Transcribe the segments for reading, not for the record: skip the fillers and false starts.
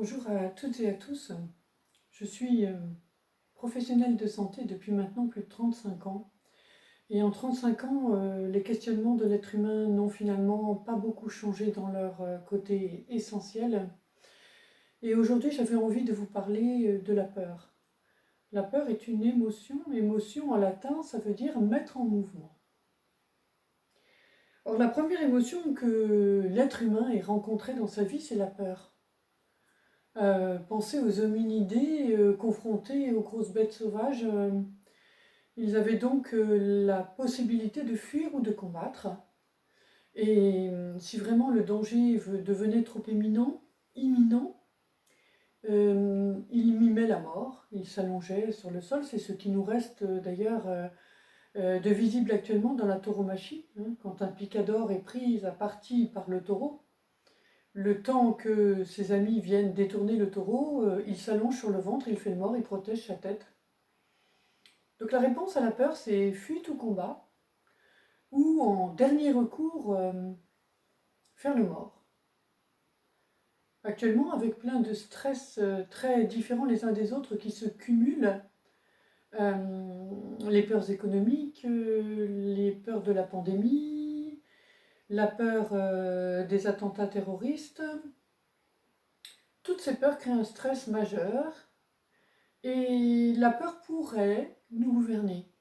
Bonjour à toutes et à tous. Je suis professionnelle de santé depuis maintenant plus de 35 ans. Et en 35 ans, les questionnements de l'être humain n'ont finalement pas beaucoup changé dans leur côté essentiel. Et aujourd'hui, j'avais envie de vous parler de la peur. La peur est une émotion. Émotion en latin, ça veut dire mettre en mouvement. Or, la première émotion que l'être humain ait rencontrée dans sa vie, c'est la peur. Pensez aux hominidés confrontés aux grosses bêtes sauvages. Ils avaient donc la possibilité de fuir ou de combattre. Et si vraiment le danger devenait trop imminent, ils mimaient la mort, ils s'allongeaient sur le sol. C'est ce qui nous reste d'ailleurs de visible actuellement dans la tauromachie, hein, quand un picador est pris à partie par le taureau. Le temps que ses amis viennent détourner le taureau, il s'allonge sur le ventre, il fait le mort, il protège sa tête. Donc la réponse à la peur, c'est fuite ou combat, ou en dernier recours, faire le mort. Actuellement, avec plein de stress très différents les uns des autres qui se cumulent, les peurs économiques, les peurs de la pandémie, la peur des attentats terroristes, toutes ces peurs créent un stress majeur. Et la peur pourrait nous gouverner.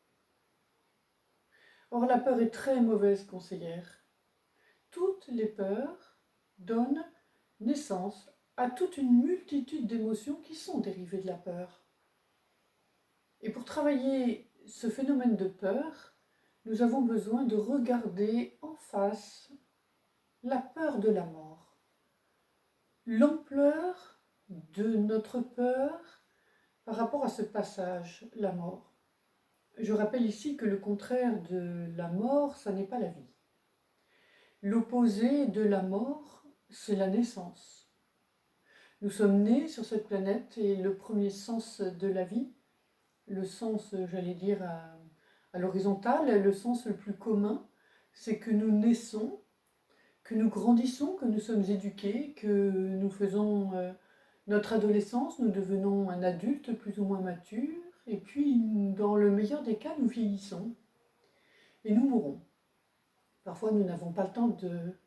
Or, la peur est très mauvaise conseillère. Toutes les peurs donnent naissance à toute une multitude d'émotions qui sont dérivées de la peur. Et pour travailler ce phénomène de peur, nous avons besoin de regarder en face la peur de la mort. L'ampleur de notre peur par rapport à ce passage, la mort. Je rappelle ici que le contraire de la mort, ça n'est pas la vie. L'opposé de la mort, c'est la naissance. Nous sommes nés sur cette planète et le premier sens de la vie, le sens, j'allais dire, à l'horizontale, le sens le plus commun, c'est que nous naissons, que nous grandissons, que nous sommes éduqués, que nous faisons notre adolescence, nous devenons un adulte plus ou moins mature, et puis dans le meilleur des cas, nous vieillissons et nous mourrons. Parfois, nous n'avons pas le temps de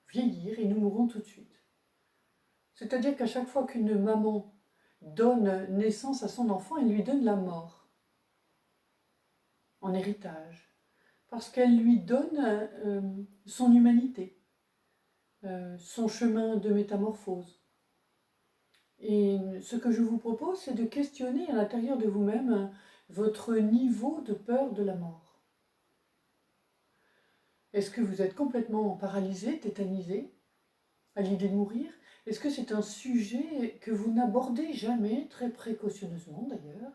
vieillir et nous mourrons tout de suite. C'est-à-dire qu'à chaque fois qu'une maman donne naissance à son enfant, elle lui donne la mort en héritage, parce qu'elle lui donne son humanité, son chemin de métamorphose. Et ce que je vous propose, c'est de questionner à l'intérieur de vous-même votre niveau de peur de la mort. Est-ce que vous êtes complètement paralysé, tétanisé, à l'idée de mourir? Est-ce que c'est un sujet que vous n'abordez jamais, très précautionneusement d'ailleurs,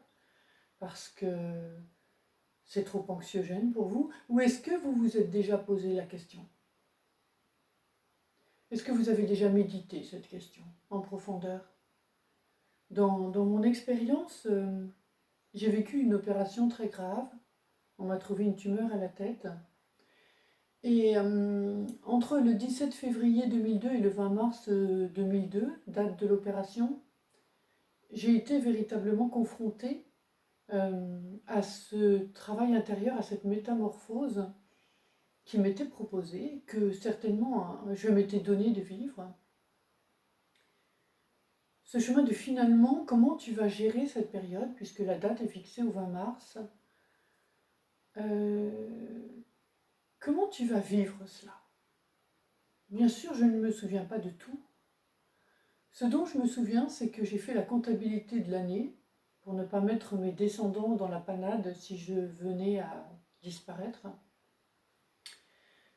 parce que c'est trop anxiogène pour vous? Ou est-ce que vous vous êtes déjà posé la question? Est-ce que vous avez déjà médité cette question en profondeur? Dans mon expérience, j'ai vécu une opération très grave. On m'a trouvé une tumeur à la tête. Et entre le 17 février 2002 et le 20 mars 2002, date de l'opération, j'ai été véritablement confrontée à ce travail intérieur, à cette métamorphose qui m'était proposée, que certainement je m'étais donné de vivre. Ce chemin de finalement, comment tu vas gérer cette période, puisque la date est fixée au 20 mars, comment tu vas vivre cela? Bien sûr, je ne me souviens pas de tout. Ce dont je me souviens, c'est que j'ai fait la comptabilité de l'année pour ne pas mettre mes descendants dans la panade si je venais à disparaître.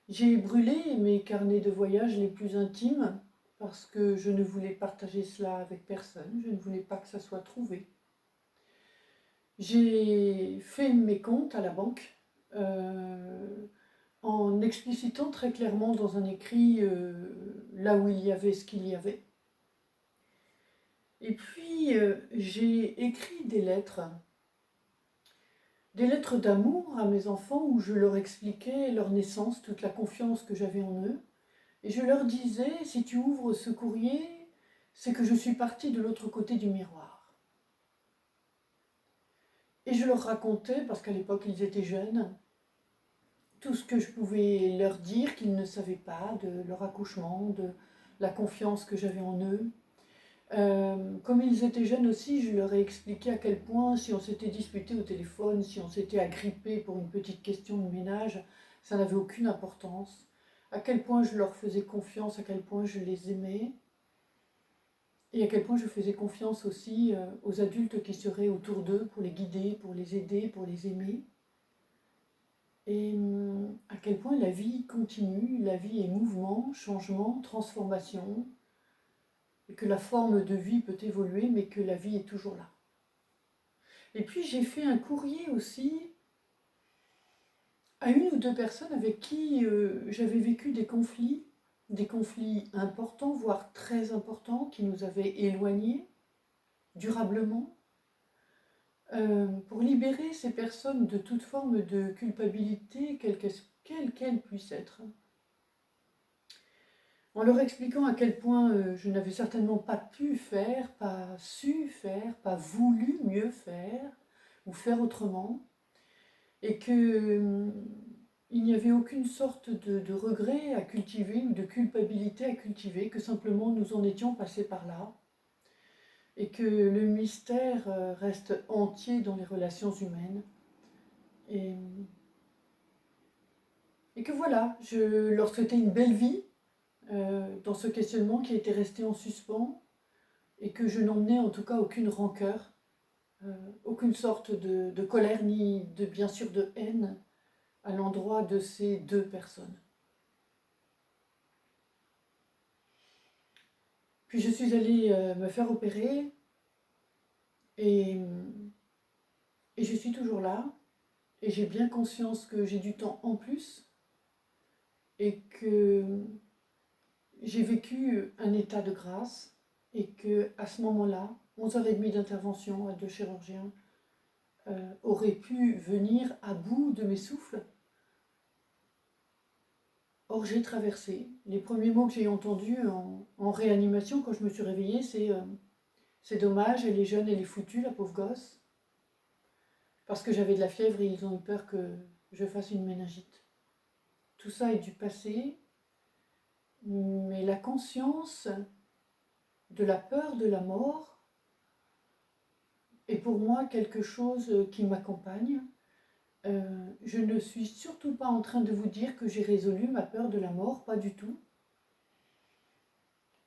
J'ai brûlé mes carnets de voyage les plus intimes parce que je ne voulais partager cela avec personne, je ne voulais pas que ça soit trouvé. J'ai fait mes comptes à la banque en explicitant très clairement dans un écrit là où il y avait ce qu'il y avait. Et puis j'ai écrit des lettres d'amour à mes enfants où je leur expliquais leur naissance, toute la confiance que j'avais en eux. Et je leur disais, si tu ouvres ce courrier, c'est que je suis partie de l'autre côté du miroir. Et je leur racontais, parce qu'à l'époque ils étaient jeunes, tout ce que je pouvais leur dire qu'ils ne savaient pas de leur accouchement, de la confiance que j'avais en eux. Comme ils étaient jeunes aussi, je leur ai expliqué à quel point, si on s'était disputé au téléphone, si on s'était agrippé pour une petite question de ménage, ça n'avait aucune importance. À quel point je leur faisais confiance, à quel point je les aimais. Et à quel point je faisais confiance aussi aux adultes qui seraient autour d'eux pour les guider, pour les aider, pour les aimer. Et à quel point la vie continue, la vie est mouvement, changement, transformation, et que la forme de vie peut évoluer, mais que la vie est toujours là. Et puis j'ai fait un courrier aussi à une ou deux personnes avec qui j'avais vécu des conflits importants, voire très importants, qui nous avaient éloignés durablement, pour libérer ces personnes de toute forme de culpabilité, quelle qu'elle puisse être, en leur expliquant à quel point je n'avais certainement pas pu faire, pas su faire, pas voulu mieux faire, ou faire autrement, et que il n'y avait aucune sorte de regret à cultiver ou de culpabilité à cultiver, que simplement nous en étions passés par là, et que le mystère reste entier dans les relations humaines. Et, et que voilà, je leur souhaitais une belle vie dans ce questionnement qui était resté en suspens, et que je n'emmenais en tout cas aucune rancœur, aucune sorte de colère, ni de, bien sûr de haine à l'endroit de ces deux personnes. Puis je suis allée me faire opérer, et, et je suis toujours là, et j'ai bien conscience que j'ai du temps en plus, et que j'ai vécu un état de grâce, et que à ce moment-là, 11h30 d'intervention à deux chirurgiens auraient pu venir à bout de mes souffles. Or j'ai traversé. Les premiers mots que j'ai entendus en réanimation quand je me suis réveillée, c'est dommage, elle est jeune, elle est foutue, la pauvre gosse. Parce que j'avais de la fièvre et ils ont eu peur que je fasse une méningite. Tout ça est du passé, mais la conscience de la peur de la mort est pour moi quelque chose qui m'accompagne. Je ne suis surtout pas en train de vous dire que j'ai résolu ma peur de la mort, pas du tout.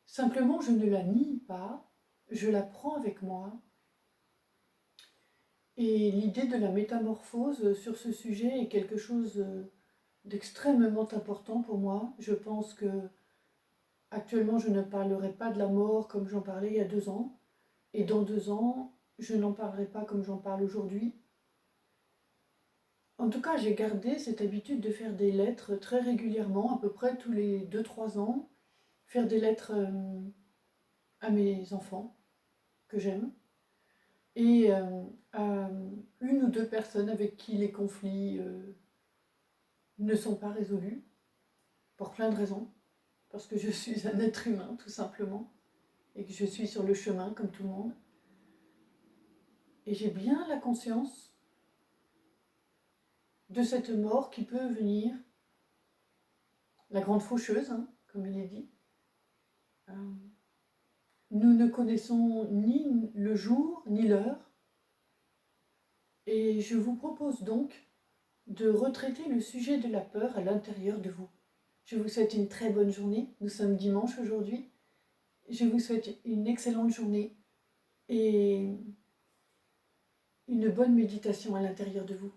Simplement, je ne la nie pas, je la prends avec moi. Et l'idée de la métamorphose sur ce sujet est quelque chose d'extrêmement important pour moi. Je pense que actuellement, je ne parlerai pas de la mort comme j'en parlais il y a 2 ans. Et dans 2 ans, je n'en parlerai pas comme j'en parle aujourd'hui. En tout cas, j'ai gardé cette habitude de faire des lettres très régulièrement, à peu près tous les 2-3 ans, faire des lettres à mes enfants que j'aime, et à une ou deux personnes avec qui les conflits ne sont pas résolus, pour plein de raisons, parce que je suis un être humain tout simplement, et que je suis sur le chemin comme tout le monde. Et j'ai bien la conscience de cette mort qui peut venir, la grande faucheuse, hein, comme il est dit. Nous ne connaissons ni le jour ni l'heure, et je vous propose donc de retraiter le sujet de la peur à l'intérieur de vous. Je vous souhaite une très bonne journée. Nous sommes dimanche aujourd'hui. Je vous souhaite une excellente journée et une bonne méditation à l'intérieur de vous.